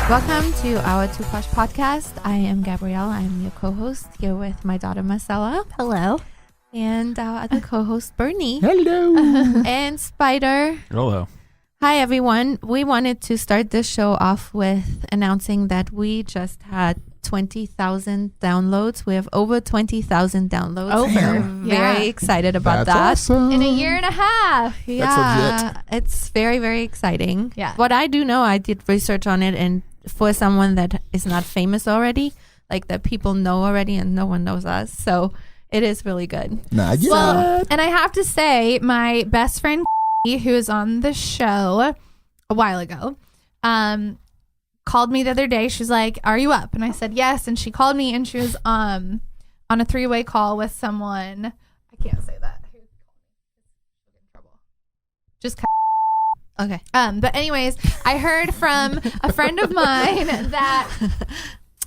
Welcome to our Two Posh podcast. I am Gabrielle. I'm your co-host here with my daughter Marcella. Hello. And our other co-host Bernie. Hello. And Spider. Hello. Hi everyone. We wanted to start this show off with announcing that we just had 20,000 downloads. We have over 20,000 downloads. Over. We're very excited about That's that. awesome. In a year and a half. Yeah, it's very, very exciting. Yeah. What I do know, I did research on it, and for someone that is not famous already, like that people know already and no one knows us. So it is really good. Not yet. Well, and I have to say, my best friend, who was on the show a while ago, called me the other day. She's like, "Are you up?" And I said, "Yes." And she called me, and she was on a 3-way call with someone. I can't say that. Just Okay. But anyways, I heard from a friend of mine that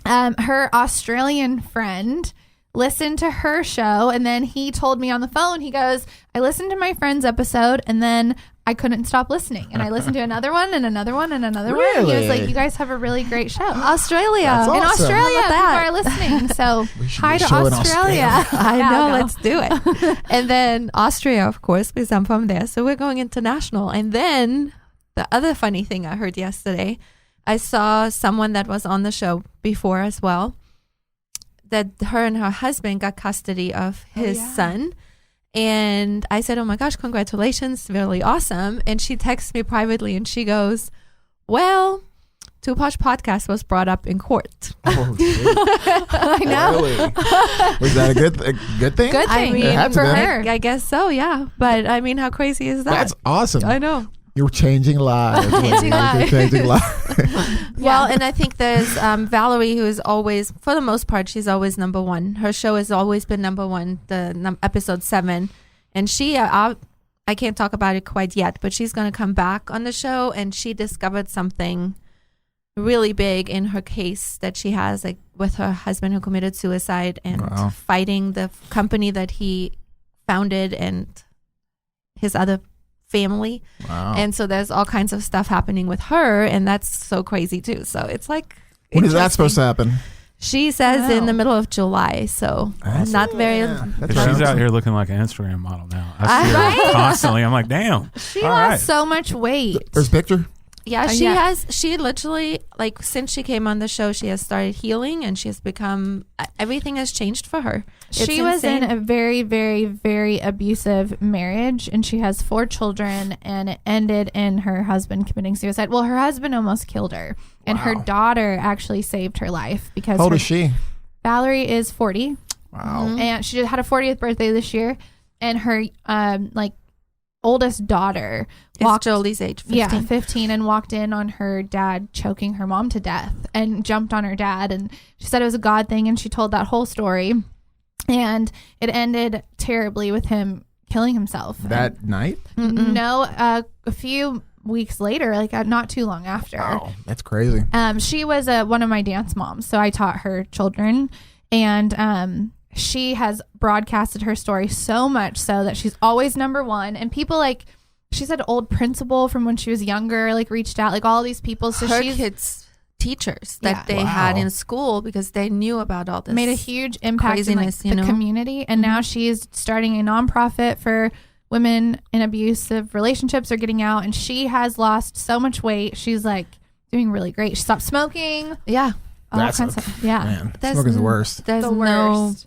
her Australian friend listened to her show, and then he told me on the phone, he goes, "I listened to my friend's episode, and then I couldn't stop listening. And I listened to another one and another one and another one." And he was like, "You guys have a really great show." Australia. That's In awesome. Australia, people that? are listening. So hi to show in Australia. I Yeah, know, no. let's do it. And then Austria, of course, because I'm from there. So we're going international. And then the other funny thing I heard yesterday, I saw someone that was on the show before as well, that her and her husband got custody of his son. And I said, "Oh my gosh, congratulations, really awesome." And she texts me privately and she goes, "Well, Two Posh podcast was brought up in court." Oh, shit. I know. Really? Was that a good thing? Good I thing mean, It had to for be. her. I guess so, yeah. But I mean, how crazy is that? That's awesome. I know. You're changing lives. Changing lives. You're changing lives. Well, and I think there's Valerie, who is always, for the most part, she's always number one. Her show has always been number one, episode 7. And she, I can't talk about it quite yet, but she's going to come back on the show, and she discovered something really big in her case that she has, like with her husband who committed suicide and Wow. fighting the company that he founded and his other family. Wow. And so there's all kinds of stuff happening with her, and that's so crazy too. So it's like, When is that supposed to happen? she says in Wow. the middle of July, so That's- not very. yeah, that's She's right. out here looking like an Instagram model now. I see Right? her constantly. I'm like, damn. She All lost right. so much weight. There's a picture. Yeah, she Yeah. has. She literally, like, since she came on the show, she has started healing, and she has become. Everything has changed for her. It's She was insane. in a very, very, very abusive marriage, and she has 4 children, and it ended in her husband committing suicide. Well, her husband almost killed her, and her Wow. daughter actually saved her life because How old her- is she? Valerie is 40, Wow. and she had a 40th birthday this year, and her oldest daughter It's walked Jolie's age, 15. Yeah, 15, and walked in on her dad choking her mom to death and jumped on her dad. And she said it was a God thing, and she told that whole story. And it ended terribly with him killing himself. That night? No, a few weeks later, like not too long after. Wow. That's crazy. She was one of my dance moms, so I taught her children. And she has broadcasted her story so much so that she's always number one. And people like, she said old principal from when she was younger, like reached out, like all these people. So Her she's kids' teachers that Yeah. they had Wow. in school because they knew about all this. made a huge impact in like, craziness, you the know? community. And now she's starting a nonprofit for women in abusive relationships or getting out. And she has lost so much weight. She's like doing really great. She stopped smoking. Yeah. All That's kinds of stuff. Yeah. Man, There's smoking's the n- worst. There's The no. worst.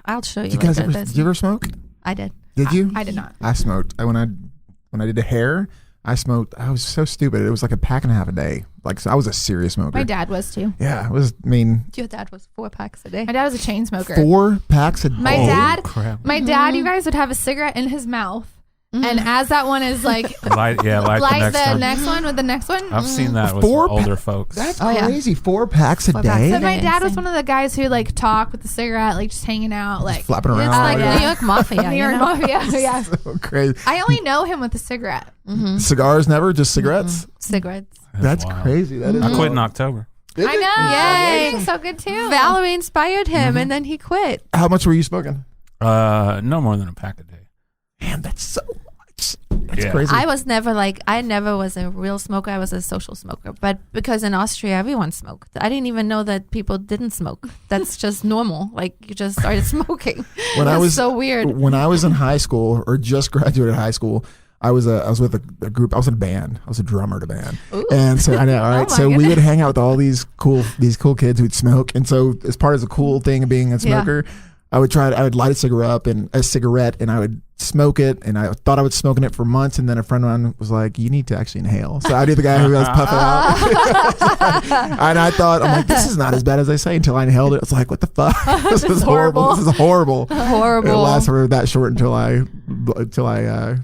I'll show you. Did you guys later. ever, There's- did you ever smoke? I did. Did you? I did not. I smoked. When I did the hair, I smoked. I was so stupid. It was like a pack and a half a day. Like, so I was a serious smoker. My dad was too. Yeah, it was. I mean, Your dad was 4 packs a day. My dad was a chain smoker. 4 packs a day. My dad, Crap. my dad, you guys would have a cigarette in his mouth, and as that one is like, Light light the next one. with the next one. I've seen that with 4 older folks. That's Oh, yeah. crazy. 4 packs a 4 packs day. So my dad was Insane. one of the guys who like talk with the cigarette, like just hanging out, like flapping around. It's like yeah. New York Mafia. New you York know? Mafia. Yeah. So crazy. I only know him with the cigarette. Cigars never, just cigarettes. Cigarettes. That's wild. crazy. That is. I quit in wild. October. Did I you? know. Yay. So good too. Valerie inspired him, and then he quit. How much were you smoking? No more than a pack a day. Man, that's so much. Yeah. crazy. I never was a real smoker. I was a social smoker. But because in Austria, everyone smoked. I didn't even know that people didn't smoke. That's just normal. Like, you just started smoking. That's so weird. When I was in high school or just graduated high school, I was with a group. I was in a band. I was a drummer in a band. Ooh. And so I know, all right. Oh my So we goodness. would hang out with all these cool kids who'd smoke. And so as part of the cool thing of being a smoker, I would light a cigarette and I would smoke it, and I thought I was smoking it for months, and then a friend of mine was like, you need to actually inhale. So I do the guy who goes puff it out. And I thought, I'm like, this is not as bad as I say, until I inhaled it. I was like, what the fuck? This is horrible. This is horrible. Horrible. It lasted for that short until I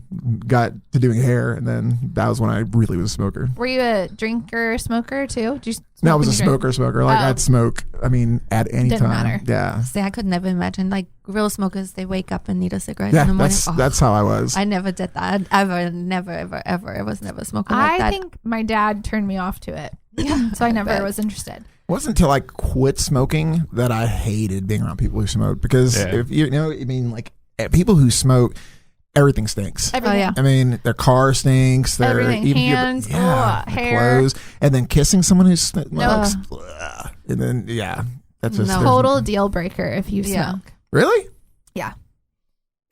got to doing hair, and then that was when I really was a smoker. Were you a drinker, smoker too? Did you smoke No, I was when a you drank? smoker. Like, I'd smoke, I mean, at any Didn't time. matter. Yeah. See, I could never imagine. Like, real smokers, they wake up and need a cigarette in Yeah, the morning. that's how I was. I never did that. Ever. I was never a smoker like I that. think my dad turned me off to it. Yeah, so I never was interested. It wasn't until I quit smoking that I hated being around people who smoked, because if you know, I mean, like, people who smoke, everything stinks. Everything. yeah. I mean, their car stinks. Their Everything. Hands, their hair. clothes, and then kissing someone who smokes, and then that's just No. there's- Total deal breaker if you Yeah. smoke. Really Yeah.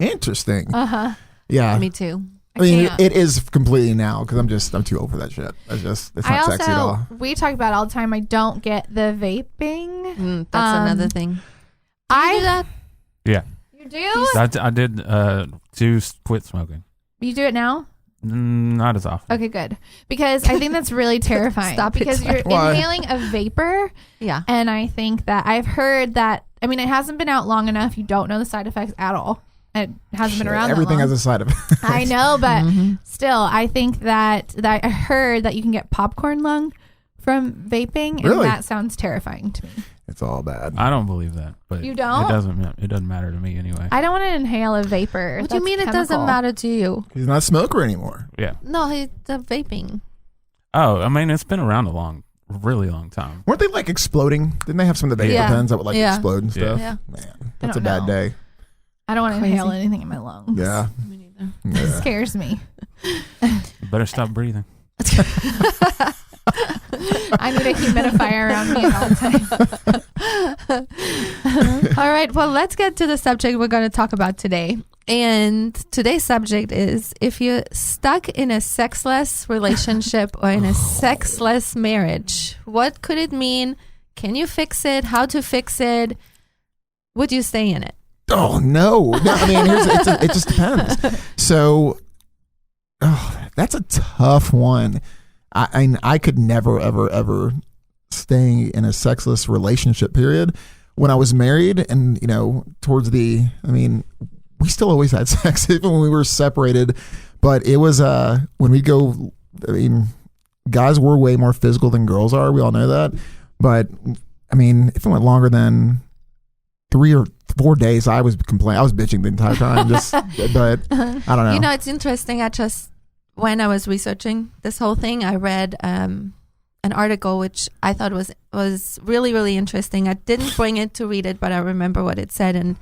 interesting. Uh-huh. Yeah, Me too. I mean, can't. it is completely now, because I'm too old for that shit. It's not sexy at all. We talk about it all the time. I don't get the vaping. That's another thing. I do that? Yeah. You do? I did quit smoking. You do it now? Not as often. Okay, good. Because I think that's really terrifying. Stop it. Because you're Why? inhaling a vapor, Yeah. and I think that I've heard that. I mean, it hasn't been out long enough. You don't know the side effects at all. It hasn't been around. Everything that long. has a side effect. I know, but still, I think that I heard that you can get popcorn lung from vaping, and Really? that sounds terrifying to me. It's all bad. I don't believe that, but You don't? It doesn't matter to me anyway. I don't want to inhale a vapor. What do you mean it doesn't matter to you? He's not a smoker anymore. Yeah. No, it's vaping. Oh, I mean, it's been around really long time. Weren't they like exploding? Didn't they have some of the vape Yeah. pens that would like Yeah. explode and stuff? Yeah. Man, that's a don't bad know. day. I don't want to Crazy. inhale anything in my lungs. Yeah. Me neither. It Yeah. scares me. You better stop breathing. I need a humidifier around me at all times. All right. Well, let's get to the subject we're going to talk about today. And today's subject is, if you're stuck in a sexless relationship or in a sexless marriage, what could it mean? Can you fix it? How to fix it? Would you stay in it? Oh no! I mean, it just depends. So, that's a tough one. I could never, ever stay in a sexless relationship. Period. When I was married, and towards we still always had sex even when we were separated. But it was when we go. I mean, guys were way more physical than girls are. We all know that. But I mean, if it went longer than 3 or 4 days, I was complaining. I was bitching the entire time. But I don't know. It's interesting. When I was researching this whole thing, I read an article which I thought was really, really interesting. I didn't bring it to read it, but I remember what it said. And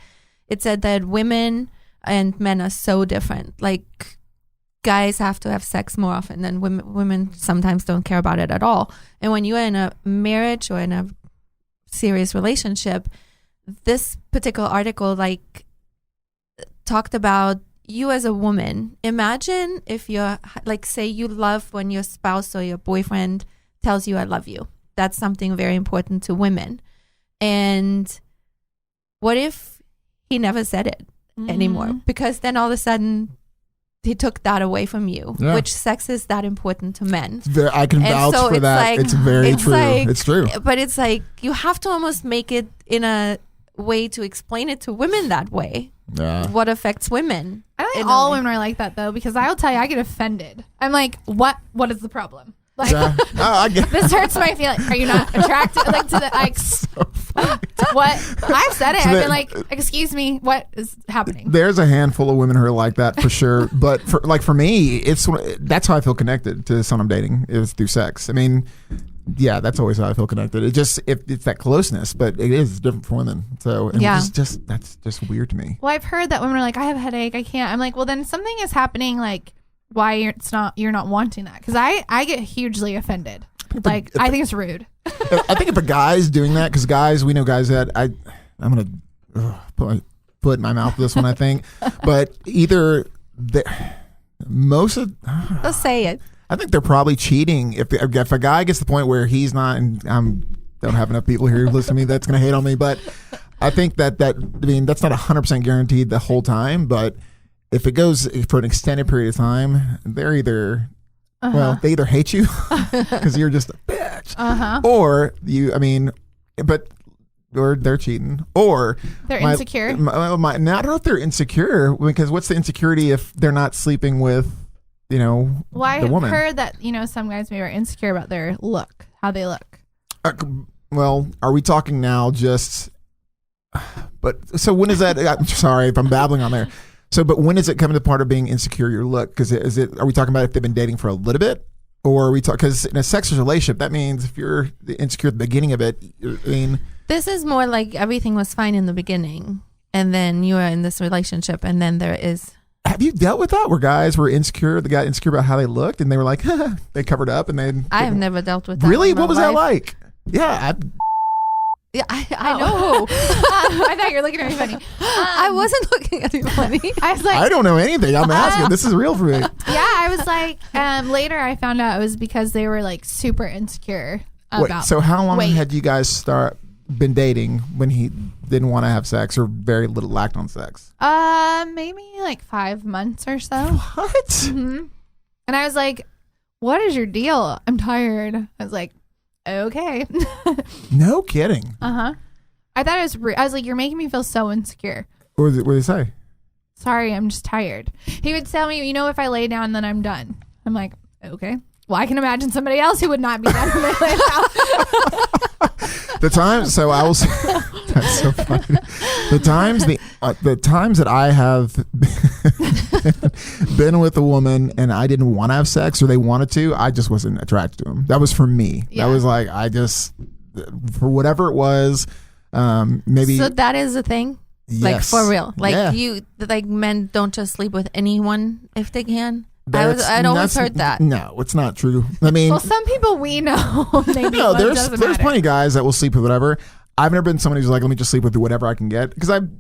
it said that women and men are so different. Like, guys have to have sex more often than women. Women sometimes don't care about it at all. And when you're in a marriage or in a serious relationship, this particular article talked about you as a woman. Imagine if you're say you love when your spouse or your boyfriend tells you I love you. That's something very important to women. And what if he never said it anymore? Because then all of a sudden he took that away from you, Yeah. which sex is that important to men. I can And vouch so for it's that. like- It's very it's true. like- It's true. But it's you have to almost make it in a way to explain it to women that way. Yeah. What affects women. I don't think in a all way. women are like that though, because I'll tell you, I get offended. I'm like, what is the problem? Like, Yeah. Oh, I get this hurts my feelings. Are you not attracted to the what? I've said it. So I've that- been like, excuse me, what is happening? There's a handful of women who are like that for sure. But for me, that's how I feel connected to someone I'm dating, is through sex. I mean, yeah, that's always how I feel connected. It just it's that closeness, but it is different for women. So and Yeah. that's just weird to me. Well, I've heard that women are like, I have a headache, I can't. I'm like, well, then something is happening like why you're not wanting that. Because I get hugely offended. Like, I think it's rude. I think if a guy's doing that, because guys, we know guys that I'm gonna put my foot in my mouth with this one, I think, but either Let's say it. I think they're probably cheating if a guy gets to the point where he's not, and don't have enough people here who listen to me that's gonna hate on me, but I think that I mean that's not 100% guaranteed the whole time, but if it goes for an extended period of time, they're either well, they either hate you because you're just a bitch, or or they're cheating, or they're insecure. Now, I don't know if they're insecure, because what's the insecurity if they're not sleeping with, the woman? I've heard that, some guys maybe are insecure about their look, how they look. Well, are we talking now just, so when is that, I'm sorry if I'm babbling on there. So, but when is it coming to the part of being insecure your look? Because are we talking about if they've been dating for a little bit? Or are we talking, because in a sexless relationship, that means if you're insecure at the beginning of it, this is more like everything was fine in the beginning, and then you are in this relationship, and then there is. Have you dealt with that where guys were insecure? They got insecure about how they looked, and they were like, they covered up, and they. I have never dealt with that. Really? What was that like? Yeah. Yeah, I know. I thought you were looking at me funny. I wasn't looking at you funny. I was like, I don't know anything. I'm asking. This is real for me. Yeah, I was like, later I found out it was because they were like super insecure about. Wait, so how long weight. had you guys been dating when he didn't want to have sex or very little lacked on sex? Maybe like 5 months or so. What? Mm-hmm. And I was like, "What is your deal? I'm tired." I was like, "Okay." No kidding. I thought it was I was like, "You're making me feel so insecure." What did he say? "Sorry, I'm just tired." He would tell me, if I lay down, then I'm done. I'm like, "Okay." Well, I can imagine somebody else who would not be done when they lay down. That's so funny. The times that I have been with a woman and I didn't want to have sex, or they wanted to, I just wasn't attracted to them. That was for me. Yeah. That was like, for whatever it was, maybe. So that is a thing? Yes. Like, for real? Like, yeah. Men don't just sleep with anyone if they can? I'd always heard that. No, it's not true. I mean, well, some people we know. Maybe no, there's plenty of guys that will sleep with whatever. I've never been somebody who's like, let me just sleep with whatever I can get, because I do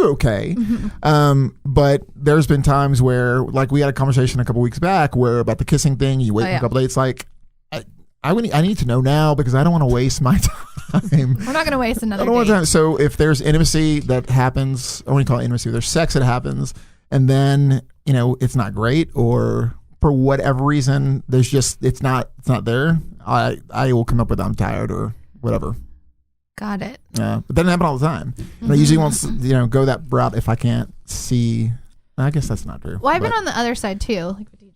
okay. Mm-hmm. But there's been times where, like, we had a conversation a couple weeks back where about the kissing thing. You wait a couple days, like I need to know now, because I don't want to waste my time. We're not going to waste another day. time. So if there's intimacy that happens, I wouldn't call it intimacy. There's sex that happens, and then it's not great, or for whatever reason it's not there. I will come up with I'm tired or whatever. Got it. Yeah, but that doesn't happen all the time. And I usually won't go that route if I can't see. I guess that's not true. Well, I've been on the other side too, like with DJ.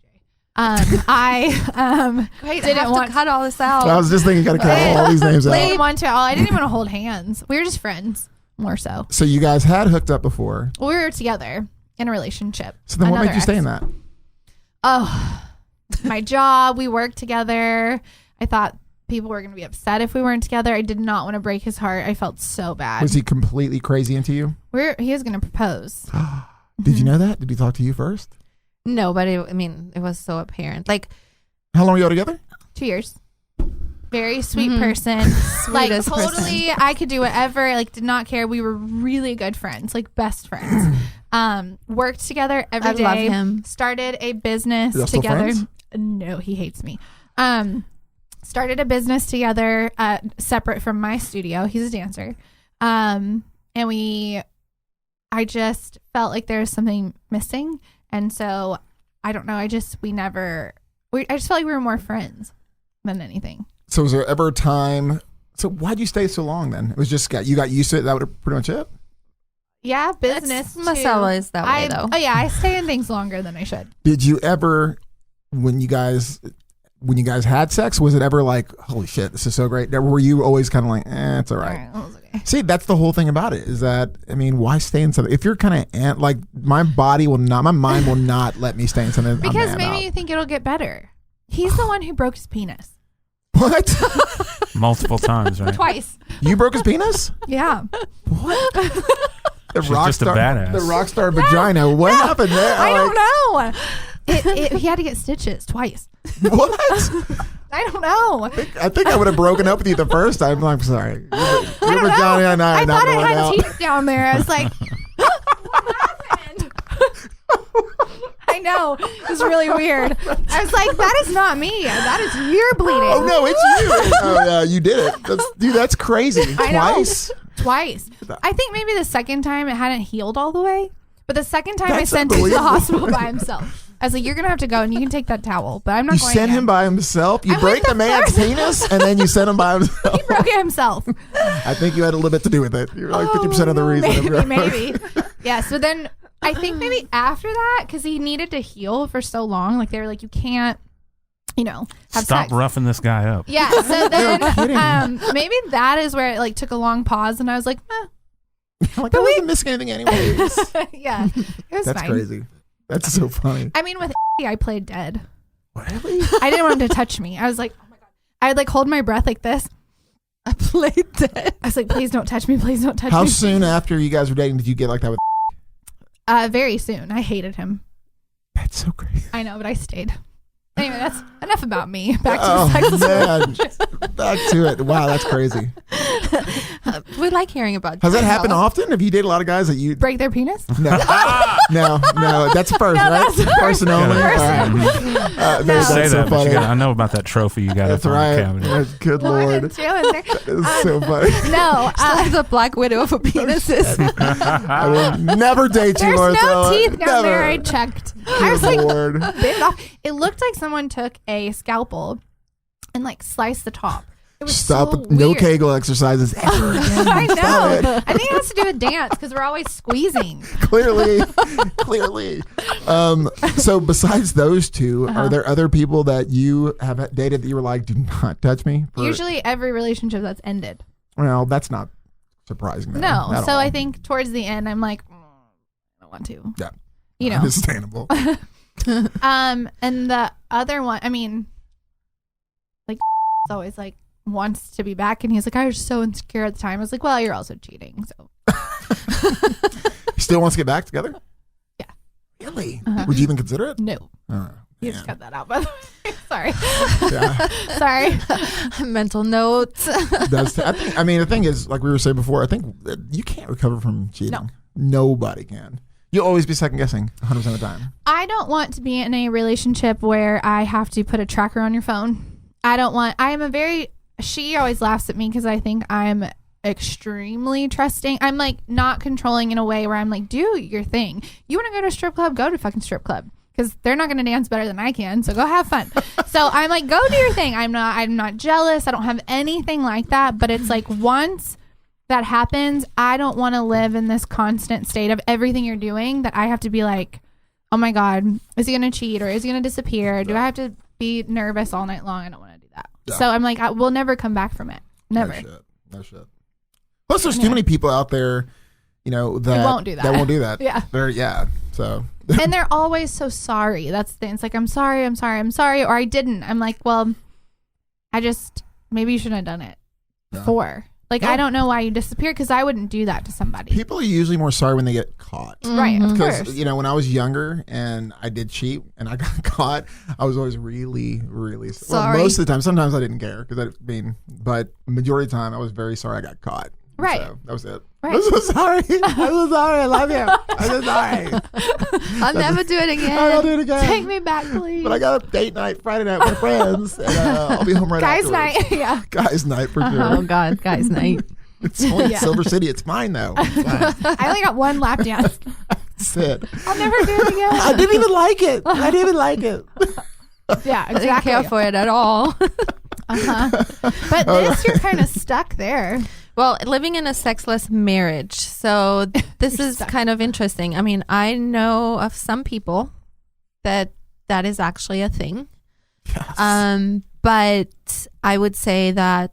I didn't want to cut all this out. I was just thinking, got to cut all these names out. I didn't want to. I didn't even want to hold hands. We were just friends, more so. So you guys had hooked up before. Well, we were together in a relationship. So then, what made you stay in that? Oh, my job. We worked together. I thought people were going to be upset if we weren't together. I did not want to break his heart. I felt so bad. Was he completely crazy into you? He was going to propose. Did you know that? Did he talk to you first? No, but it was so apparent. Like, how long were you together? 2 years. Very sweet person. Like, totally, I could do whatever. Like, did not care. We were really good friends, like best friends. Worked together every day. I love him. Started a business together. No, he hates me. Started a business together, separate from my studio. He's a dancer. And I just felt like there was something missing. And so, I don't know. I just felt like we were more friends than anything. So was there ever a time? So why'd you stay so long then? It was just you got used to it. That was pretty much it. Yeah, business. Marcella is that way though. Oh yeah, I stay in things longer than I should. Did you ever, when you guys had sex, was it ever like, holy shit, this is so great? Were you always kind of like, it's all right? Okay. See, that's the whole thing about it. Is that, why stay in something if you're kind of like my mind will not let me stay in something because maybe you think it'll get better. He's the one who broke his penis. What? Multiple times, right? Twice. You broke his penis? Yeah. What? The She's just a badass. The rock star vagina. What happened there? I don't know. He had to get stitches twice. What? I don't know. I think I would have broken up with you the first time. I'm sorry. Your vagina and I I are not thought going it had out. teeth down there. I was like, what happened? I know. It was really weird. I was like, that is not me. That is you're bleeding. Oh no, it's you. Oh yeah, you did it. That's crazy. I know. Twice. Twice. I think maybe the second time it hadn't healed all the way. But the second time I That's sent him to the unbelievable. hospital by himself. I was like, you're going to have to go and you can take that towel. But I'm not You going sent again. him by himself. You I break went the the man's first- penis, and then you sent him by himself. He broke it himself. I think you had a little bit to do with it. You're like 50% of the reason. Maybe. Yeah. So then I think maybe after that, because he needed to heal for so long, like they were like, you can't, have Stop sex. roughing this guy up. Yeah. So then kidding. maybe that is where it like took a long pause, and I was like, I'm like, I wasn't missing anything anyways. yeah, it was That's fine. crazy. That's so funny. I mean, with I played dead. Really? I didn't want him to touch me. I was like, oh my God. I would like hold my breath like this. I played dead. I was like, please don't touch me. Please don't touch How me. soon after you guys were dating did you get like that with? Very soon. I hated him. That's so crazy. I know, but I stayed. Anyway, that's enough about me. Back to Oh the sex. man, back to it. Wow, that's crazy. We like hearing about. Has that Marcella. happened often? Have you dated a lot of guys that you? Break their penis? No, no. That's first, No, right? that's first. Person only. Yeah. All right. That's Say so that, but funny. I know about that trophy you got That's up on right. the cabinet. Good One lord, and two and there. it's so funny. No, Like the Black Widow for penises. I will never date you, there's no Marcella. teeth down there. I Never. checked. I was like, Lord. bit it off. It looked like someone took a scalpel and like sliced the top. It was Stop. so No weird. Kegel exercises ever again. I Stop know. it. I think it has to do with dance because we're always squeezing. Clearly. So besides those 2 Uh-huh. are there other people that you have dated that you were like, do not touch me? Usually every relationship that's ended. Well, that's not surprising. though, No. at So all. I think towards the end, I'm like, I don't want to. Yeah. You know. Understandable. And the other one, I mean, like, it's always like wants to be back, and he's like, I was so insecure at the time. I was like, well, you're also cheating, so He still wants to get back together? Yeah. Really? Uh-huh. Would you even consider it? no. Oh, You man. just cut that out, by the way. Sorry. Yeah. Sorry. Mental notes. The thing is, like we were saying before, I think that you can't recover from cheating. No. Nobody can. You'll always be second guessing 100% of the time. I don't want to be in a relationship where I have to put a tracker on your phone. She always laughs at me because I think I'm extremely trusting. I'm like not controlling in a way where I'm like, do your thing. You want to go to a strip club? Go to a fucking strip club. Because they're not going to dance better than I can, so go have fun. So I'm like, go do your thing. I'm not jealous. I don't have anything like that. But it's like once that happens, I don't want to live in this constant state of everything you're doing that I have to be like, oh my God, is he going to cheat or is he going to disappear? Do I have to be nervous all night long? I don't want to do that. Yeah. So I'm like, we'll never come back from it. Never. No shit. Plus, there's too many people out there, that won't do that. That won't do that. Yeah. So. And they're always so sorry. That's the thing. It's like, I'm sorry, or I didn't. I'm like, well, maybe you shouldn't have done it before. Like, No. I don't know why you disappeared because I wouldn't do that to somebody. People are usually more sorry when they get caught. Right, of Because, course. when I was younger and I did cheat and I got caught, I was always really, really Sorry. Well, most of the time. Sometimes I didn't care but majority of the time I was very sorry I got caught. Right. So that was it. Right. I'm so sorry. I'm so sorry. I love you. I'm so sorry. I'll never do it again. I'll do it again. Take me back, please. But I got a date night Friday night with my friends, and I'll be home right Guys' afterwards. night. Yeah. Guys' night for Oh sure. God, guys' night. It's only Yeah. Silver City. It's mine though. It's fine. I only got one lap dance. That's it. I'll never do it again. I didn't even like it. I didn't even like it. Yeah, I didn't exactly. care for it at all. But this, you're kind of stuck there. Well, living in a sexless marriage. So this is stuck. kind of interesting. I mean, I know of some people that is actually a thing. Yes. But I would say that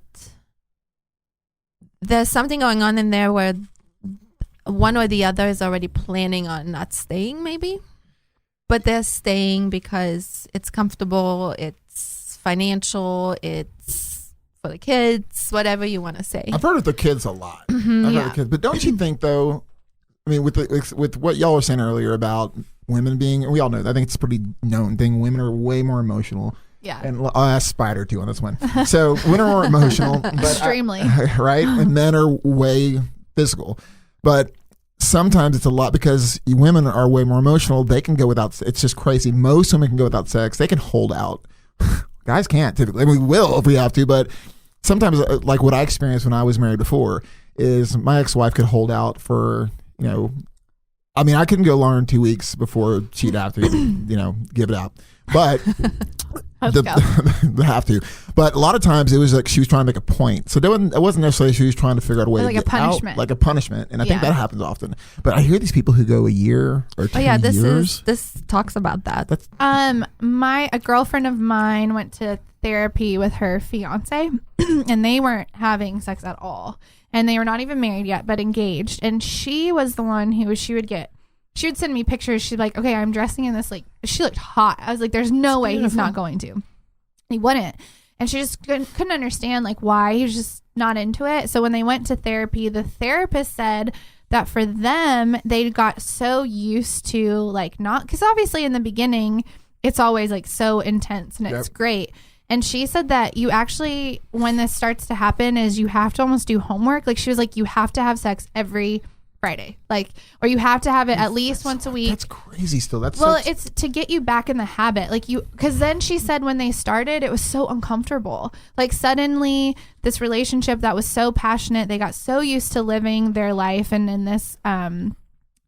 there's something going on in there where one or the other is already planning on not staying, maybe. But they're staying because it's comfortable, it's financial, it's for the kids, whatever you want to say. I've heard of the kids a lot. Mm-hmm. I've heard yeah. of kids, but don't you think though? I mean, with what y'all were saying earlier about women being, and we all know that, I think it's a pretty known thing. Women are way more emotional. Yeah. And I'll ask Spider too on this one. So women are more emotional, but Extremely. right? And men are way physical. But sometimes it's a lot because women are way more emotional. They can go without. It's just crazy. Most women can go without sex. They can hold out. Guys can't typically. I mean, we will if we have to, but sometimes, like what I experienced when I was married before, is my ex-wife could hold out for, I mean, I couldn't go longer than 2 weeks before she'd have to, give it out. But the have to. But a lot of times it was like she was trying to make a point. So it wasn't necessarily she was trying to figure out a way to get out, like a punishment. And I think that happens often. But I hear these people who go a year or 2 years. This talks about that. A girlfriend of mine went to therapy with her fiance, and they weren't having sex at all. And they were not even married yet, but engaged. And she was the one who she would send me pictures. She'd be like, okay, I'm dressing in this, like, she looked hot. I was like, there's no way he's not going to. He wouldn't. And she just couldn't understand, like, why. He was just not into it. So when they went to therapy, the therapist said that for them, they got so used to, like, not, because obviously in the beginning, it's always, like, so intense and it's great. And she said that you actually, when this starts to happen, is you have to almost do homework. Like, she was like, you have to have sex every Friday, like, or you have to have it at least once a week. That's crazy still. It's to get you back in the habit. Like, because then she said when they started, it was so uncomfortable. Like, suddenly this relationship that was so passionate, they got so used to living their life and in this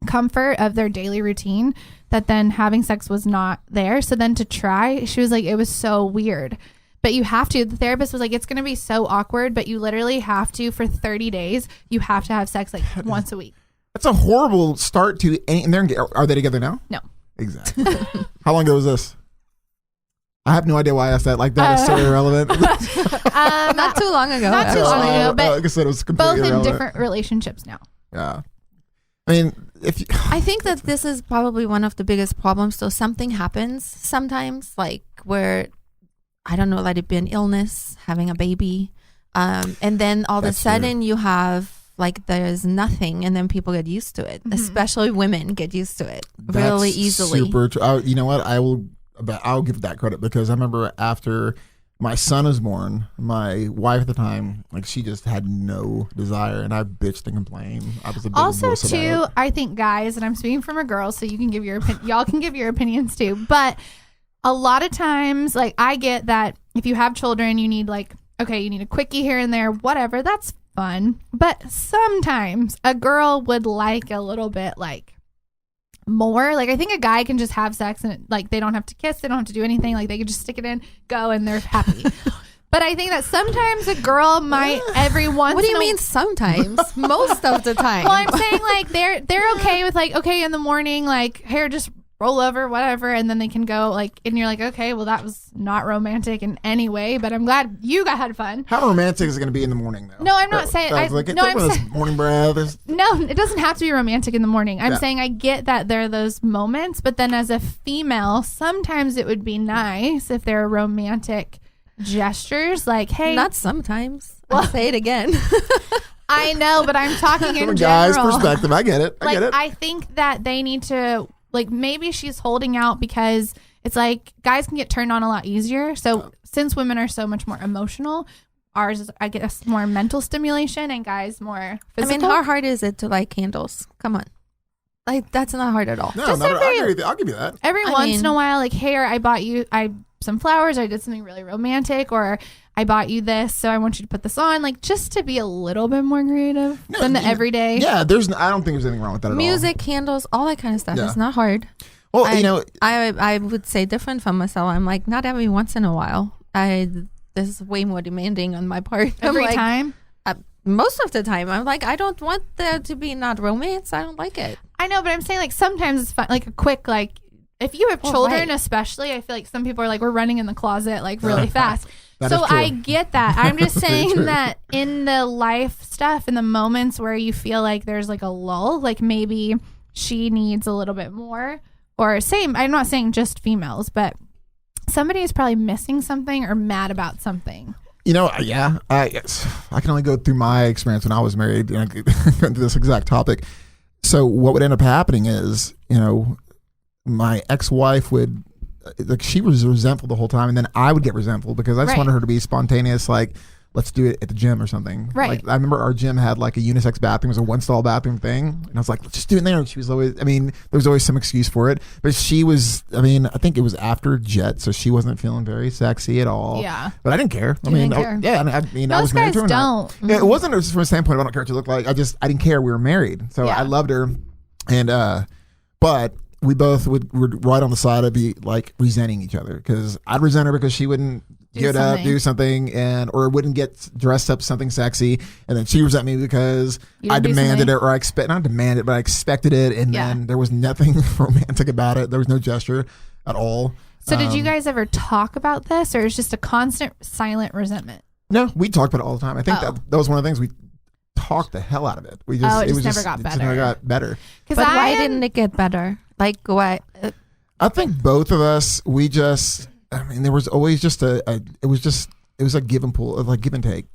comfort of their daily routine, that then having sex was not there. So then to try, she was like, it was so weird. But you have to. The therapist was like, it's going to be so awkward, but you literally have to, for 30 days, you have to have sex like once a week. That's a horrible start to any. And are they together now? No. Exactly. How long ago was this? I have no idea why I asked that. Like, that is so irrelevant. Not too long ago. Not too long ago, but like I said, it was completely both irrelevant. in different relationships now. Yeah. I mean, I think that this is probably one of the biggest problems. So something happens sometimes, like where, I don't know, let it be an illness, having a baby. And then all of a sudden you have, like, there's nothing, and then people get used to it. Mm-hmm. Especially women get used to it really easily. Super true. You know what? I'll give that credit, because I remember after my son was born, my wife at the time, like, she just had no desire, and I bitched and complained. I was a big also wuss too, about it. I think, guys, and I'm speaking from a girl, so you can give your y'all can give your opinions too. But a lot of times, like, I get that if you have children, you need, like, okay, you need a quickie here and there, whatever. That's fun. But sometimes a girl would like a little bit, like, more. Like, I think a guy can just have sex and, like, they don't have to kiss, they don't have to do anything. Like, they can just stick it in, go, and they're happy. But I think that sometimes a girl might every once. What do you mean sometimes? Most of the time. Well, I'm saying, like, they're okay with, like, okay, in the morning, like, hair just roll over, whatever, and then they can go, like, and you're like, okay, well, that was not romantic in any way, but I'm glad you had fun. How romantic is it going to be in the morning, though? No, I'm not saying. I'm saying morning breath. No, it doesn't have to be romantic in the morning. I'm saying I get that there are those moments, but then as a female, sometimes it would be nice if there are romantic gestures, like, hey. Not sometimes. I'll say it again. I know, but I'm talking in From a general. guy's perspective, I get it. I think that they need to, like, maybe she's holding out because it's like guys can get turned on a lot easier. So since women are so much more emotional, ours is, I guess, more mental stimulation, and guys more physical. I mean, how hard is it to light candles? Come on. Like, that's not hard at all. No, I'll give you that. Every once in a while, like, hey, I bought you some flowers, or I did something really romantic, or I bought you this, so I want you to put this on, like, just to be a little bit more creative than the everyday. Yeah, I don't think there's anything wrong with that at all. Music, candles, all that kind of stuff. Yeah. It's not hard. Well, I would say different from myself. I'm like, not every once in a while. This is way more demanding on my part. Every time? Most of the time. I'm like, I don't want there to be not romance. I don't like it. I know, but I'm saying, like, sometimes it's fun, like a quick, like, if you have children, especially, I feel like some people are like, we're running in the closet, like, really fast. So I get that. I'm just saying that in the life stuff, in the moments where you feel like there's, like, a lull, like, maybe she needs a little bit more, or same. I'm not saying just females, but somebody is probably missing something or mad about something. Yeah. I can only go through my experience when I was married, and I could go into this exact topic. so what would end up happening is, my ex-wife would, like, she was resentful the whole time, and then I would get resentful because I just wanted her to be spontaneous, like, let's do it at the gym or something. Right. Like, I remember our gym had like a unisex bathroom. It was a one-stall bathroom thing. And I was like, let's just do it in there. And she was always, there was always some excuse for it. But she was, I think it was after Jet, so she wasn't feeling very sexy at all. Yeah. But I didn't care. Didn't care. Yeah. I was married to her. Don't. Yeah, it wasn't just from a standpoint of I don't care what you look like. I didn't care. We were married. So I loved her. And, but we both would right on the side of be like resenting each other because I'd resent her because she wouldn't get up, do something, or wouldn't get dressed up something sexy, and then she resent me because I demanded it, or not demanded, but I expected it, and then there was nothing romantic about it. There was no gesture at all. So did you guys ever talk about this, or is just a constant silent resentment? No, we talked about it all the time. I think that was one of the things we talked the hell out of it. We just it never got better. It never got better. But why didn't it get better? Like why? I think both of us, we just. There was always just it was a give and pull, like give and take,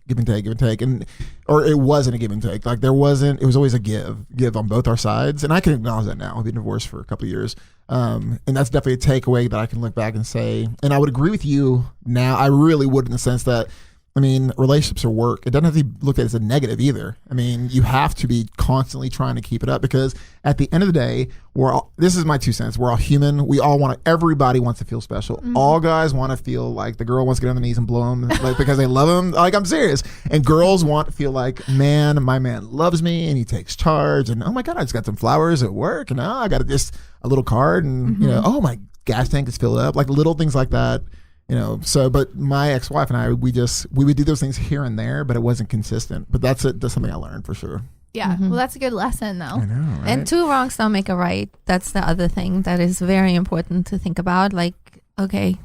or it wasn't a give and take. Like it was always a give on both our sides. And I can acknowledge that now. I've been divorced for a couple of years. And that's definitely a takeaway that I can look back and say, and I would agree with you now. I really would, in the sense that, relationships are work. It doesn't have to be looked at as a negative either. You have to be constantly trying to keep it up because at the end of the day, this is my 2 cents. We're all human. We all everybody wants to feel special. Mm-hmm. All guys want to feel like the girl wants to get on their knees and blow them like because they love them. Like, I'm serious. And girls want to feel like, man, my man loves me and he takes charge. And oh my God, I just got some flowers at work. And I got just a little card and, oh, my gas tank is filled up. Like little things like that. But my ex-wife and I, we would do those things here and there, but it wasn't consistent. But that's something I learned for sure. Yeah. Well, that's a good lesson though. I know, right? And 2 wrongs don't make a right. That's the other thing that is very important to think about. Like, okay,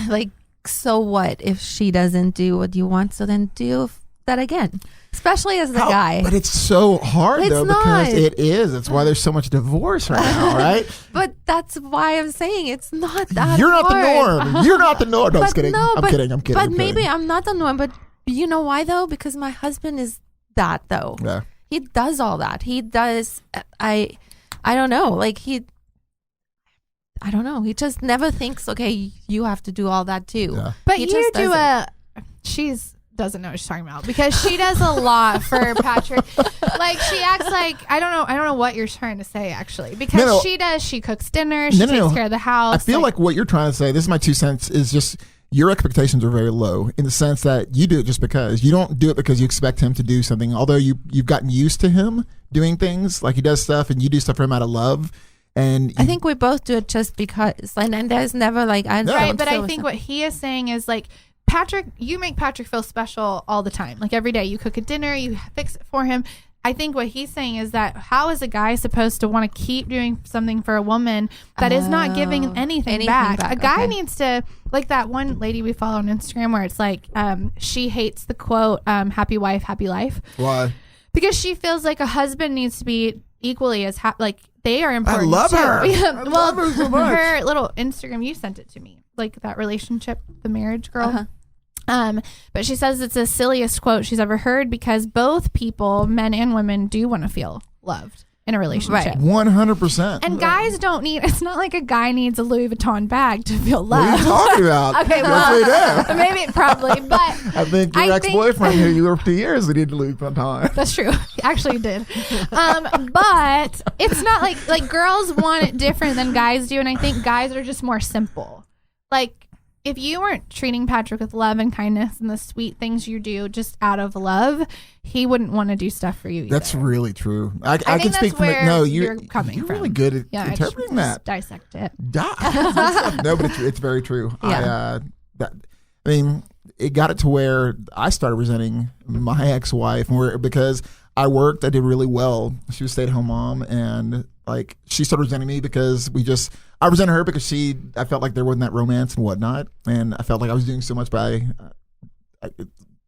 like, so what if she doesn't do what you want? So then do that again. Especially as the guy. But it's so hard though, because it is. It's why there's so much divorce right now, right? But that's why I'm saying it's not that You're not hard. the norm. You're not the norm. No, I'm kidding. I'm kidding. But maybe I'm not the norm. But you know why though? Because my husband is that though. Yeah. He does all that. He does. I don't know. Like I don't know. He just never thinks, okay, you have to do all that too. Yeah. But he you do doesn't know what she's talking about because she does a lot for Patrick. Like she acts like I don't know what you're trying to say actually because she cooks dinner, she takes care of the house. I feel like what you're trying to say, this is my 2 cents, is just your expectations are very low in the sense that you do it just because. You don't do it because you expect him to do something, although you've gotten used to him doing things, like he does stuff and you do stuff for him out of love. And I think we both do it just because, and there's never like right. But I think what he is saying is like, Patrick, you make Patrick feel special all the time. Like every day you cook a dinner, you fix it for him. I think what he's saying is that how is a guy supposed to want to keep doing something for a woman that is not giving anything back? A guy needs to, like that one lady we follow on Instagram where it's like she hates the quote, happy wife, happy life. Why? Because she feels like a husband needs to be equally as like they are important. I love her. Yeah, I love her so much. Her little Instagram, you sent it to me, like that relationship, the marriage girl. Uh-huh. But she says it's the silliest quote she's ever heard because both people, men and women, do want to feel loved in a relationship. Right. 100%. And guys don't need, it's not like a guy needs a Louis Vuitton bag to feel What are loved. you talking about? Okay, Yes, we do. maybe, probably, but I think your ex-boyfriend who you were for 2 years, they needed Louis Vuitton. that's true. He actually did. But it's not like girls want it different than guys do. And I think guys are just more simple. Like, if you weren't treating Patrick with love and kindness and the sweet things you do just out of love, he wouldn't want to do stuff for you either. That's really true. I think can speak that's from it. where No, you're coming you're from. really good at Yeah, interpreting I that. just dissect it. No, but it's very true. Yeah. It got it to where I started resenting my ex-wife because I worked, I did really well. She was a stay-at-home mom, and like she started resenting me because I resented her because I felt like there wasn't that romance and whatnot, and I felt like I was doing so much by I'm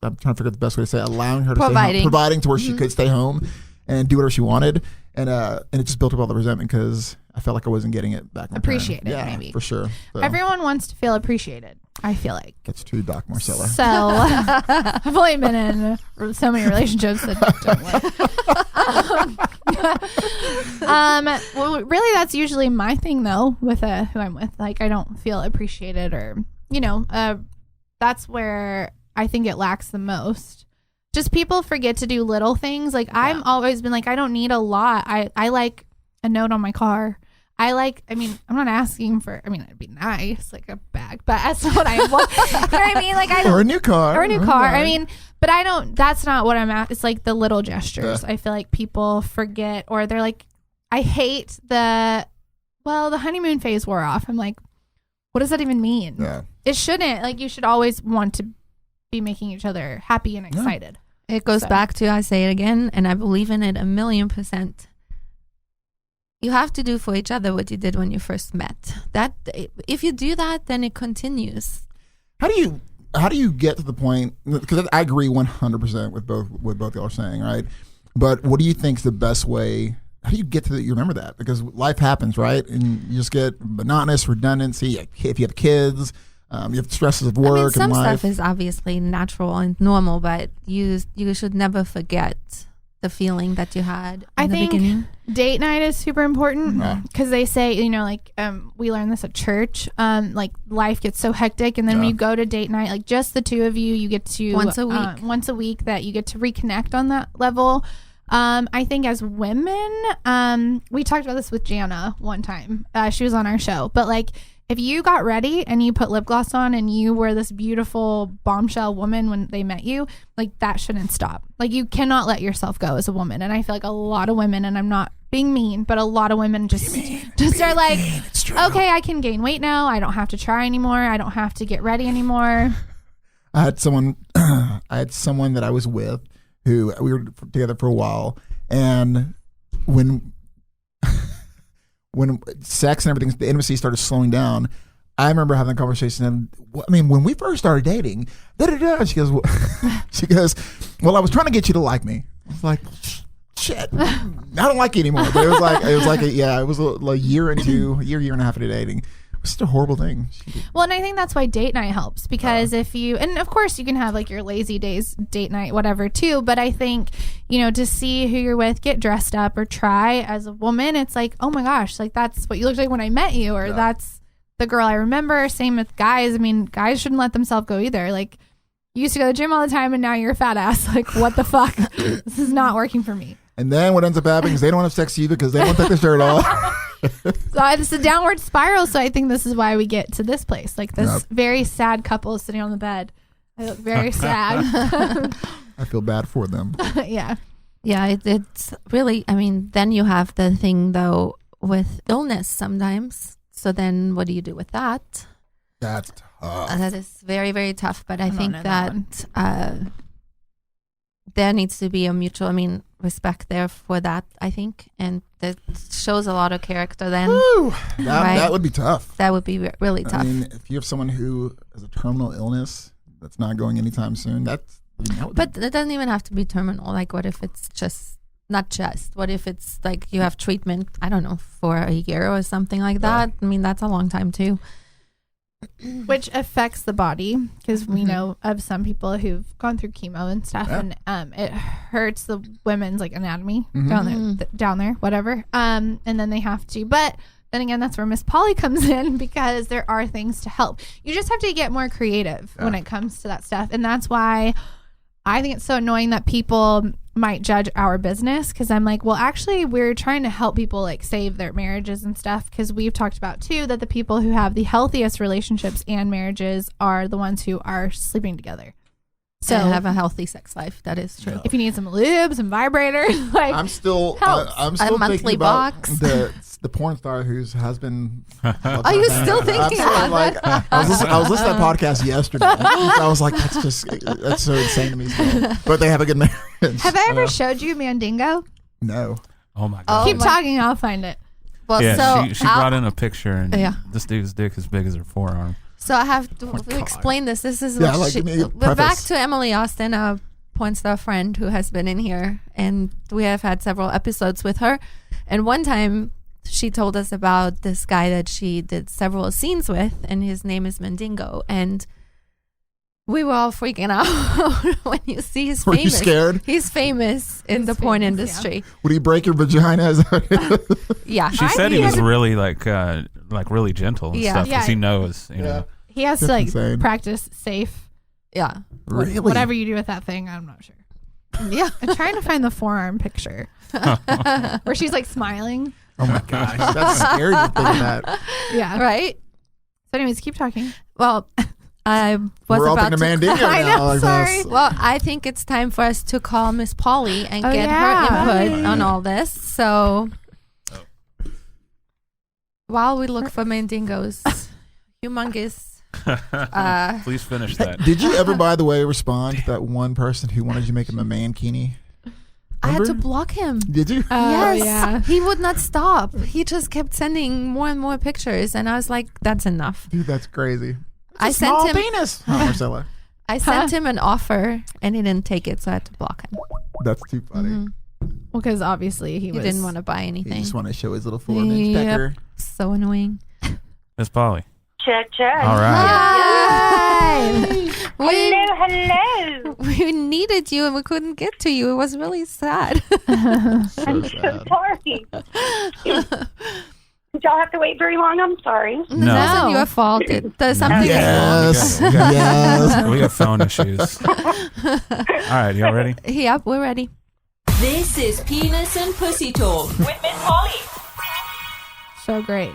trying to figure out the best way to say it, allowing her to stay home, providing to where she could stay home and do whatever she wanted, and it just built up all the resentment because I felt like I wasn't getting it back. Appreciated, yeah, maybe. For sure. So, Everyone wants to feel appreciated, I feel like. gets to Doc Marcella. So I've only been in so many relationships that don't work. Well, really, that's usually my thing though with who I'm with. Like, I don't feel appreciated, or that's where I think it lacks the most. Just people forget to do little things. Like, I'm always been like, I don't need a lot. I like a note on my car. I'm not asking for, it'd be nice, like a bag, but that's not what I want. You know what I mean? Like, or a new car. Right. But that's not what I'm at. It's like the little gestures. I feel like people forget, or they're like, I hate the honeymoon phase wore off. I'm like, what does that even mean? Yeah. It shouldn't. Like, you should always want to be making each other happy and excited. It goes back to, I say it again, and I believe in it 1,000,000%. You have to do for each other what you did when you first met. That if you do that, then it continues. How do you get to the point? Because I agree 100% with both y'all are saying, right? But what do you think is the best way? How do you get to you remember that? Because life happens, right? And you just get monotonous, redundancy. If you have kids, you have stresses of work some and life. stuff is obviously natural and normal, but you should never forget the feeling that you had in the beginning. Date night is super important because they say, we learned this at church, like life gets so hectic, and then when you go to date night, like just the two of you get to once a week that you get to reconnect on that level. I think as women, we talked about this with Jana one time. She was on our show, but like, if you got ready and you put lip gloss on and you were this beautiful bombshell woman when they met you, like, that shouldn't stop. Like, you cannot let yourself go as a woman. And I feel like a lot of women, and I'm not being mean, but a lot of women just are like, okay, I can gain weight now. I don't have to try anymore. I don't have to get ready anymore. I had someone that I was with who we were together for a while, and when sex and everything, the intimacy started slowing down, I remember having a conversation. And when we first started dating, she goes, well, I was trying to get you to like me. I was like, shit, I don't like you anymore. But it was a year and a half into dating. It was such a horrible thing. Well, and I think that's why date night helps, because and of course you can have like your lazy days date night, whatever too. But I think, to see who you're with, get dressed up or try as a woman, it's like, oh my gosh, like that's what you looked like when I met you, or that's the girl I remember. Same with guys. Guys shouldn't let themselves go either. Like, you used to go to the gym all the time and now you're a fat ass. Like, what the fuck? This is not working for me. And then what ends up happening is they don't have sex either because they don't take their shirt off. So it's a downward spiral. So I think this is why we get to this place. Like, this very sad couple sitting on the bed. I look very sad. I feel bad for them. Yeah. Yeah, it's really, then you have the thing though with illness sometimes. So then what do you do with that? That's tough. That is very, very tough. But I think that there needs to be a mutual, respect there for that, I think. And that shows a lot of character then. Woo, right? That would be tough. That would be really tough. If you have someone who has a terminal illness that's not going anytime soon, but it doesn't even have to be terminal. Like, what if it's what if it's like you have treatment, I don't know, for a year or something like that? That's a long time too. Which affects the body, because we know of some people who've gone through chemo and stuff, and it hurts the women's like anatomy down there, whatever. And then they have to, but then again, that's where Miss Polly comes in, because there are things to help. You just have to get more creative when it comes to that stuff, and that's why I think it's so annoying that people might judge our business, because I'm like, well, actually, we're trying to help people like save their marriages and stuff, because we've talked about too that the people who have the healthiest relationships and marriages are the ones who are sleeping together. So have a healthy sex life. That is true. If you need some lubes and vibrators, like, I'm still a monthly thinking about box. the porn star whose husband. Are you still thinking about that? I was listening to that podcast yesterday. I was like, that's so insane to me. Still. But they have a good marriage. Have I ever showed you Mandingo? No. Oh my god! Keep talking, I'll find it. Well, yeah, she brought in a picture, and this dude's dick is big as her forearm. So I have to explain this. This is we're back to Emily Austin, a porn star friend who has been in here, and we have had several episodes with her. And one time she told us about this guy that she did several scenes with, and his name is Mandingo. And We were all freaking out when you see he's Were famous. you scared? He's famous in the porn industry. Would he break your vagina? Yeah. She said he was really like really gentle and stuff because he knows, you know. He has to That's like insane. practice safe. Yeah. Really? Whatever you do with that thing, I'm not sure. Yeah. I'm trying to find the forearm picture where she's like smiling. Oh my gosh, that's scary to think of that. Yeah. Right? So, anyways, keep talking. Well, I was We're all about thinking to... Mandingo I now. know, Like sorry. this. Well, I think it's time for us to call Miss Polly and Oh, get yeah. her input on all this. So while we look for Mandingo's humongous... Please finish that. Did you ever, by the way, respond to that one person who wanted you to make him a mankini? I had to Remember? block him. Did you? Yes, yeah. he would not stop. He just kept sending more and more pictures, and I was like, "That's enough." Dude, that's crazy. I It's a small sent him. penis. Oh, Marcella. I sent him an offer, and he didn't take it, so I had to block him. That's too funny. Well, because obviously he He was. didn't want to buy He anything. just want to show his little 4-inch Yep. pecker. So annoying. Miss Polly. Check, check. All right. Hi. Hello. We needed you, and we couldn't get to you. It was really sad. I'm So so sad. sorry. Did y'all have to wait very long? I'm sorry. It wasn't your fault. There's something. Yes. We got- Yes. We got phone issues. All right, y'all ready? Yep, we're ready. This is Penis and Pussy Talk. With Miss Polly. So great.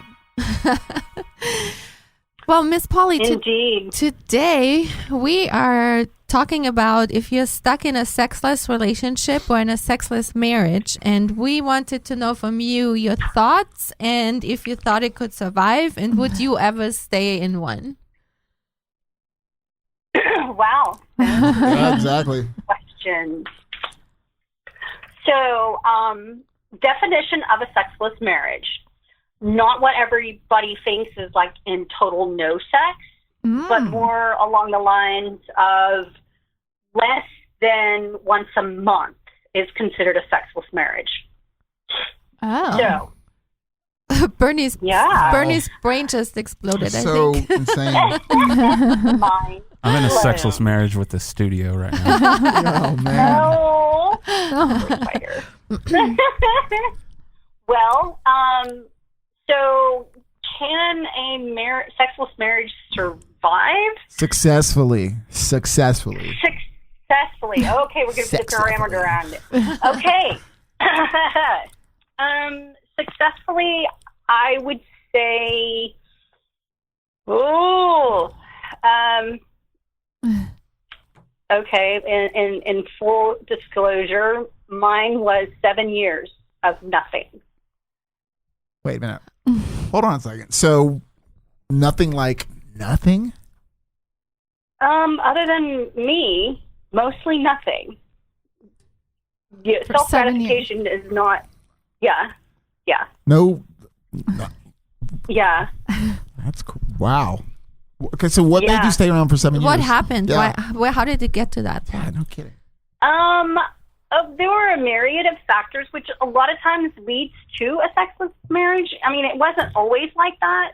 Well, Miss Polly, Indeed. today we are talking about if you're stuck in a sexless relationship or in a sexless marriage, and we wanted to know from you your thoughts and if you thought it could survive, and would you ever stay in one? Wow. Yeah, exactly. Questions. So, definition of a sexless marriage. Not what everybody thinks is like in total no sex, but more along the lines of less than once a month is considered a sexless marriage. Oh. So, Bernie's brain just exploded, So I think. insane. mine. I'm in a sexless marriage with the studio right now. Oh, man. No. Fire. Well, so can a sexless marriage survive? Successfully. Successfully. Okay, we're going to put the parameter around it. Okay. Successfully, I would say, okay, in full disclosure, mine was 7 years of nothing. Wait a minute. Hold on a second. So, nothing like nothing? Other than me, mostly nothing. Yeah, For self-gratification is not, yeah. No. Yeah. That's cool. Wow. Okay, so what made Yeah. you stay around for 7 years? What happened? Yeah. How did it get to that Yeah, point? no kidding. There were a myriad of factors, which a lot of times leads to a sexless marriage. I mean, it wasn't always like that,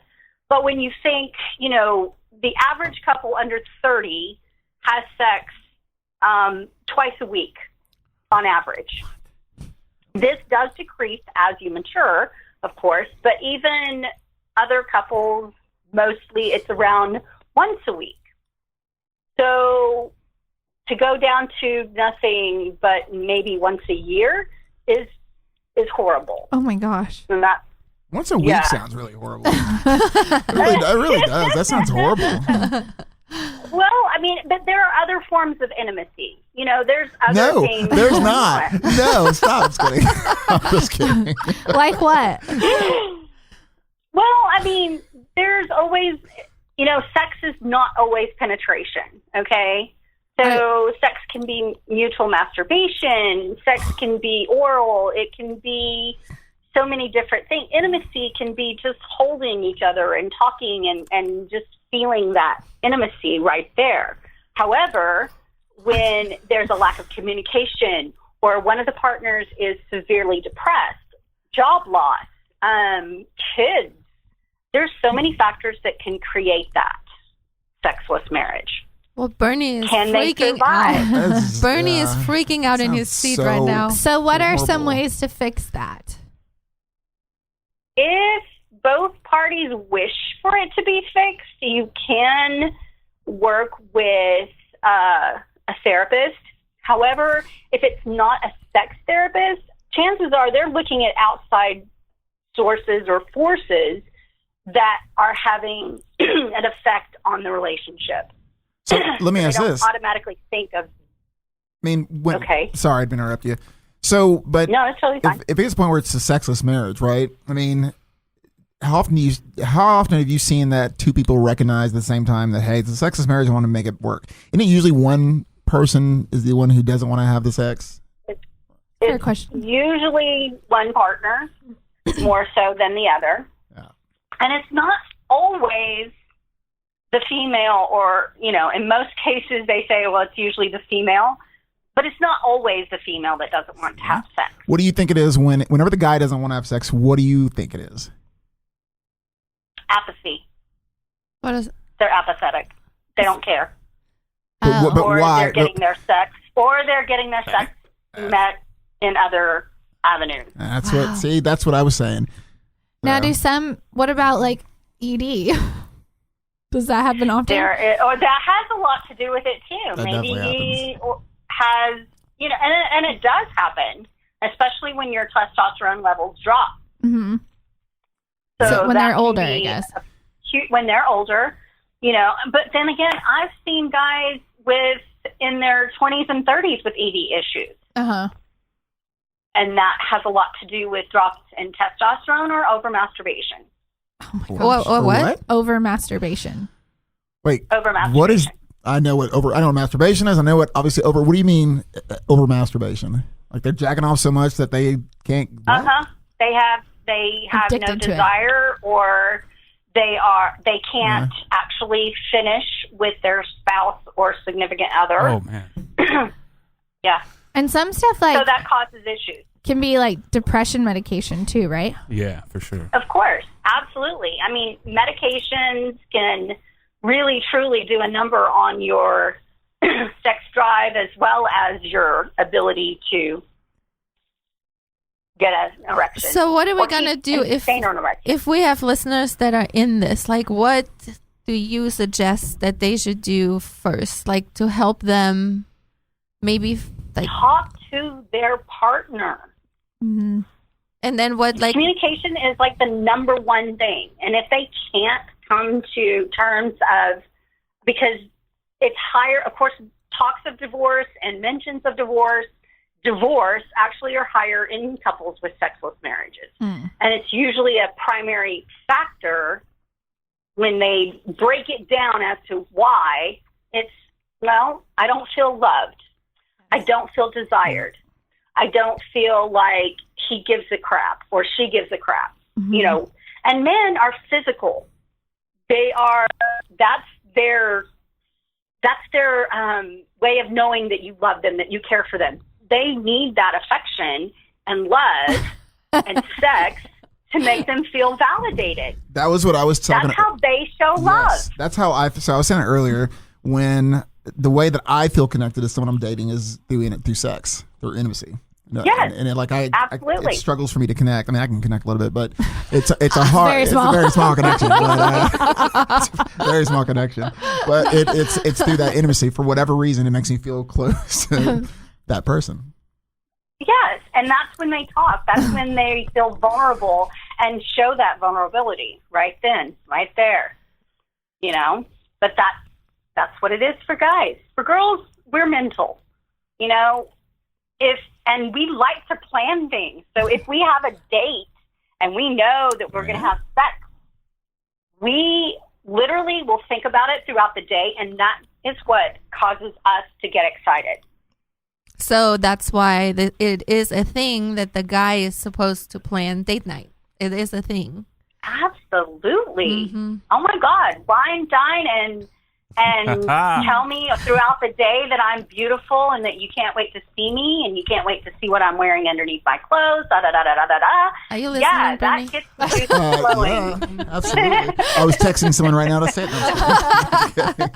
but when you think, the average couple under 30 has sex twice a week on average. This does decrease as you mature, of course, but even other couples, mostly it's around once a week. So to go down to nothing but maybe once a year is horrible. Oh my gosh. And that, Once a week Yeah. sounds really horrible. It really does. That sounds horrible. well, I mean, but there are other forms of intimacy. There's other No, things. there's going not. on. No, stop. Just kidding. I'm just kidding. Like what? Well, I mean, there's always, sex is not always penetration, okay? So sex can be mutual masturbation, sex can be oral, it can be so many different things. Intimacy can be just holding each other and talking and just feeling that intimacy right there. However, when there's a lack of communication or one of the partners is severely depressed, job loss, kids, there's so many factors that can create that sexless marriage. Well, Bernie is Can they freaking survive? out. Bernie is freaking out in his seat right now. So what are some horrible. ways to fix that? If both parties wish for it to be fixed, you can work with a therapist. However, if it's not a sex therapist, chances are they're looking at outside sources or forces that are having an effect on the relationship. So let me ask I don't this. automatically think of, I mean, Okay. Sorry, I didn't interrupt you. So, but no, it's totally fine. if it gets to the point where it's a sexless marriage, right? I mean, how often have you seen that two people recognize at the same time that, hey, it's a sexless marriage, I want to make it work? Isn't it usually one person is the one who doesn't want to have the sex? Fair It's question. usually one partner more so than the other. Yeah. And it's not always the female, or, in most cases they say, well, it's usually the female, but it's not always the female that doesn't want to have sex. What do you think it is whenever the guy doesn't want to have sex? What do you think it is? Apathy. What is? They're apathetic. They don't care. But Or why? they're getting their sex met in other avenues. That's Wow. what. See, that's what I was saying. Now, Yeah. what about like ED? Does that happen often? Or that has a lot to do with it too. That Maybe definitely he has, and it does happen, especially when your testosterone levels drop. Mm-hmm. So when that they're can older, I be guess. when they're older, But then again, I've seen guys in their 20s and 30s with ED issues. Uh-huh. And that has a lot to do with drops in testosterone or over masturbation. Oh my gosh. What? Over masturbation. Wait. Over masturbation. What is? I know what masturbation is. I know what obviously over. What do you mean over masturbation? Like they're jacking off so much that they can't. They have no Addicted to it. desire, or they can't actually finish with their spouse or significant other. Oh man. Yeah. And some stuff So like that causes issues. can be like depression medication too, right? Yeah, for sure. Of course, absolutely. I mean, medications can really, truly do a number on your sex drive as well as your ability to get an erection. So what are we Or going to keep do and if sustain an erection. we have listeners that are in this? Like, what do you suggest that they should do first? Like, to help them maybe, like, Talk to their partner. Mm-hmm. and then what, like, Communication is like the number one thing. And if they can't come to terms of, because it's higher, of course, talks of divorce and mentions of divorce actually are higher in couples with sexless marriages. Mm. And it's usually a primary factor when they break it down as to why. It's, well, I don't feel loved. I don't feel desired. I don't feel like he gives a crap or she gives a crap, Mm-hmm. you know. And men are physical. That's their way of knowing that you love them, that you care for them. They need that affection and love and sex to make them feel validated. That was what I was talking That's how they show love. Yes, that's how I was saying it earlier. When the way that I feel connected to someone I'm dating is through sex, through intimacy. Yes, and absolutely. it struggles for me to connect. I mean, I can connect a little bit, but it's a hard, very it's small. a very small connection. It's a very small connection, but it's through that intimacy. For whatever reason, it makes me feel close to that person. Yes, and that's when they talk. That's when they feel vulnerable and show that vulnerability right then, right there. You know, but that's what it is for guys. For girls, we're mental. You know, and we like to plan things. So if we have a date and we know that we're going to have sex, we literally will think about it throughout the day, and that is what causes us to get excited. so that's why it is a thing that the guy is supposed to plan date night. It is a thing. Absolutely. Mm-hmm. Oh my God. Wine, dine, and tell me throughout the day that I'm beautiful and that you can't wait to see me and you can't wait to see what I'm wearing underneath my clothes. Da da da da da da da. Are you listening, Yeah, Bernie? that gets the juices flowing. Yeah, absolutely. I was texting someone right now to say that.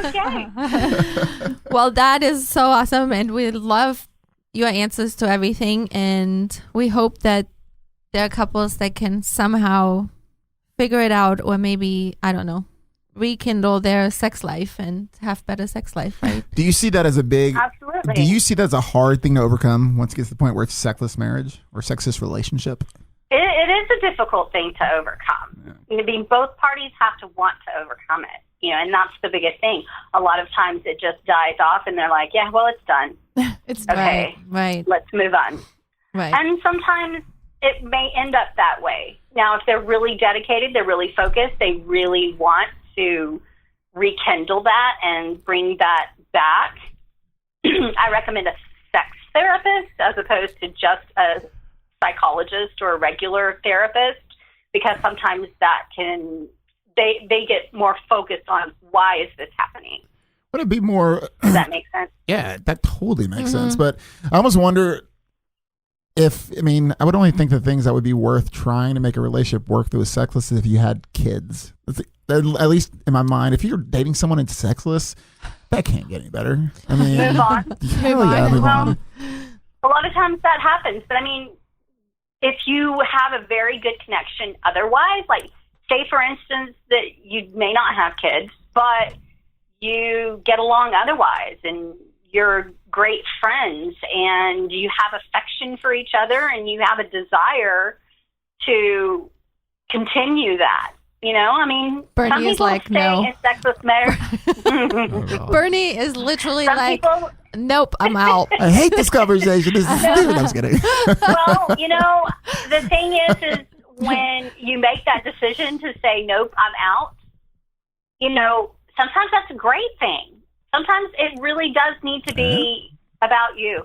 Okay. Well, that is so awesome, and we love your answers to everything, and we hope that there are couples that can somehow figure it out, or maybe, I don't know, rekindle their sex life and have better sex life, right? Do you see that as a big? Absolutely. Do you see that as a hard thing to overcome once it gets to the point where it's sexless marriage or sexless relationship? It is a difficult thing to overcome. I mean, both parties have to want to overcome it, and that's the biggest thing. A lot of times it just dies off, and they're like, "Yeah, well, it's done. It's Okay, Right. let's move on." Right. And sometimes it may end up that way. Now, if they're really dedicated, they're really focused, they really want to rekindle that and bring that back, I recommend a sex therapist as opposed to just a psychologist or a regular therapist, because sometimes that can, they get more focused on why is this happening. Would it be more? Does that make sense? Yeah, that totally makes sense. But I almost wonder if, I would only think the things that would be worth trying to make a relationship work that was sexless is if you had kids. At least in my mind, if you're dating someone and sexless, that can't get any better. Move on. Move on. A lot of times that happens. But if you have a very good connection otherwise, like say for instance that you may not have kids, but you get along otherwise and you're great friends and you have affection for each other and you have a desire to continue that. Bernie some is people like, stay no. in sexless marriage. Bernie is literally Some like, people, nope, I'm out. I hate this conversation. This is stupid. I'm just kidding. well, the thing is when you make that decision to say, nope, I'm out, sometimes that's a great thing. Sometimes it really does need to be about you.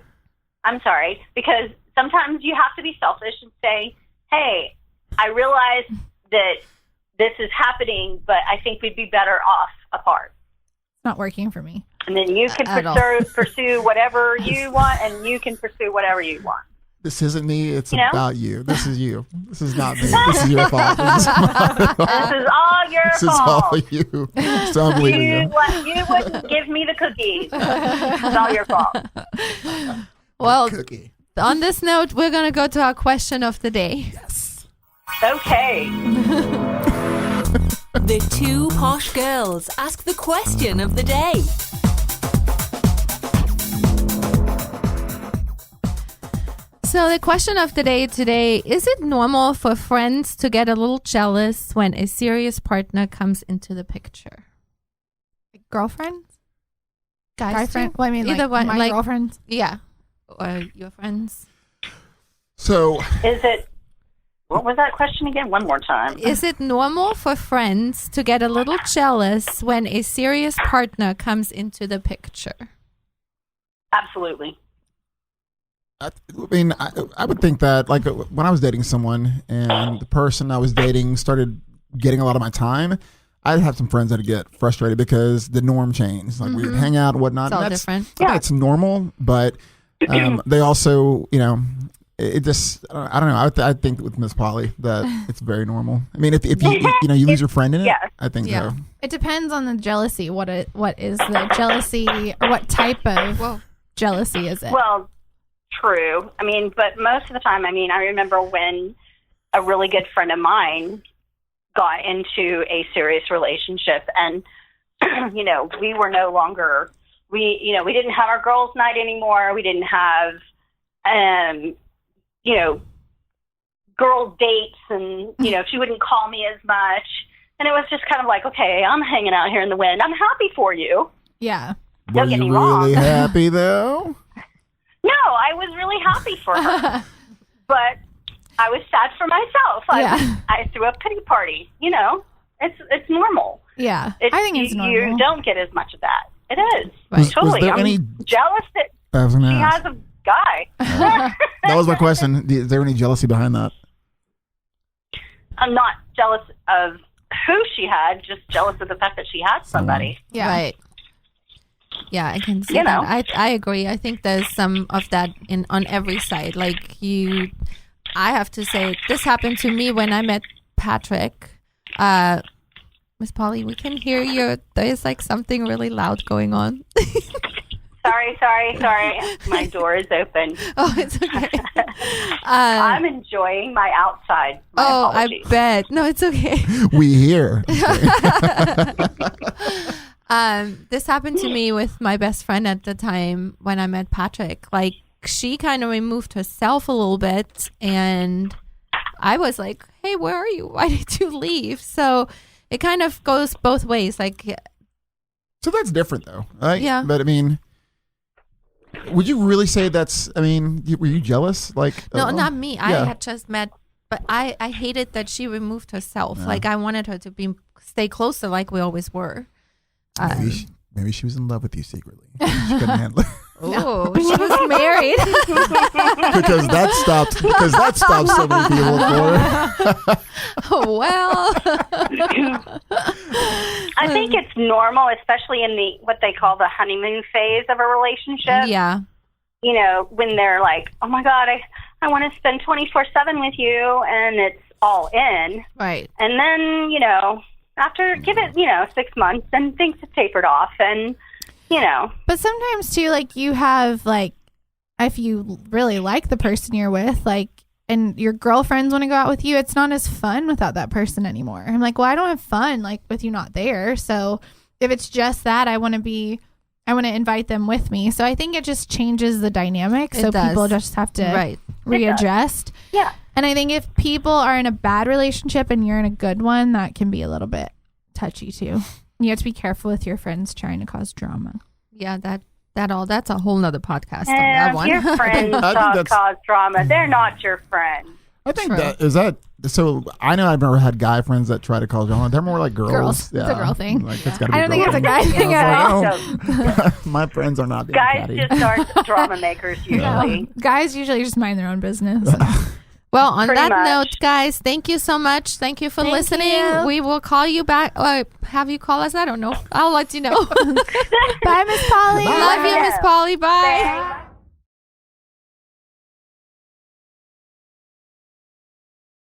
I'm sorry, because sometimes you have to be selfish and say, hey, I realize that this is happening, but I think we'd be better off apart. It's not working for me. And then you can pursue whatever you want, and you can pursue whatever you want. This isn't me. It's about you. This is you. This is not me. This is your fault. This is all your This is fault. all you. So I'm leaving you. You wouldn't give me the cookies. It's all your fault. Well, Cookie. on this note, we're going to go to our question of the day. Yes. Okay. The two posh girls ask the question of the day. So the question of the day today, is it normal for friends to get a little jealous when a serious partner comes into the picture? Girlfriend? Guys Guy too? friend? Well, Either one, my like, girlfriends. Yeah. Or your friends. So Is it, what was that question again? One more time. Is it normal for friends to get a little jealous when a serious partner comes into the picture? Absolutely. I would think that, like, when I was dating someone and the person I was dating started getting a lot of my time, I'd have some friends that'd get frustrated because the norm changed. Like, we would hang out and whatnot. It's all and that's different. I think it's normal, but they also, it just, I don't know. I think with Miss Polly that it's very normal. I mean, if you you lose your friend in it, Yes. I think Yeah. so. It depends on the jealousy. What is the jealousy, or what type of jealousy is it? Well, true. But most of the time, I remember when a really good friend of mine got into a serious relationship and, we were no longer, we didn't have our girls' night anymore. We didn't have, girl dates and, she wouldn't call me as much. And it was just kind of like, okay, I'm hanging out here in the wind. I'm happy for you. Yeah. Were Don't get you me wrong. really happy though? No, I was really happy for her. But I was sad for myself. I threw a pity party. It's normal. Yeah. It's, I think it's normal. You don't get as much of that. It is. Was Totally. there I'm any- jealous that I was gonna she ask. has a guy. That was my question. Is there any jealousy behind that? I'm not jealous of who she had, just jealous of the fact that she had somebody. Yeah. Right. Yeah, I can see You know. that. I agree. I think there's some of that on every side. Like I have to say, this happened to me when I met Patrick. Miss Polly, we can hear you. There's like something really loud going on. Sorry. My door is open. Oh, it's okay. I'm enjoying my outside. My apologies. I bet. No, it's okay. We hear. This happened to me with my best friend at the time when I met Patrick. Like, she kind of removed herself a little bit, and I was like, hey, where are you? Why did you leave? So it kind of goes both ways. Like, so that's different, though. Right? Yeah. But I mean, would you really say that's, I mean, were you jealous? Like, no, not me. I had just met, but I hated that she removed herself. Yeah. Like, I wanted her to stay closer like we always were. Maybe she was in love with you secretly. She couldn't handle it. Oh, she was married. because that stops so many people for Well, I think it's normal, especially in what they call the honeymoon phase of a relationship. yeah. You know, when they're like, oh my God, I want to spend 24/7 with you, and it's all in. Right. And then, you know, after, give it, 6 months, then things have tapered off, and, But sometimes, too, like, you have, like, if you really like the person you're with, like, and your girlfriends want to go out with you, it's not as fun without that person anymore. I'm like, well, I don't have fun, like, with you not there. So if it's just that, I want to invite them with me. So I think it just changes the dynamic. So people just have to readjust. Yeah. And I think if people are in a bad relationship and you're in a good one, that can be a little bit touchy too. You have to be careful with your friends trying to cause drama. Yeah, that's a whole nother podcast on that one. Your friends cause drama. They're not your friends. I think so I know I've never had guy friends that try to cause drama. They're more like girls. Yeah. It's a girl thing. Like, it's gotta be I don't think it's a guy thing at all. My friends are not being guys catty. just aren't drama makers usually. Guys usually just mind their own business. Well, on Pretty that much. note, guys, thank you so much. Thank you for listening. you. We will call you back or have you call us. I don't know. I'll let you know. Bye, Miss Polly. Love you, Miss Polly. Bye. Thanks.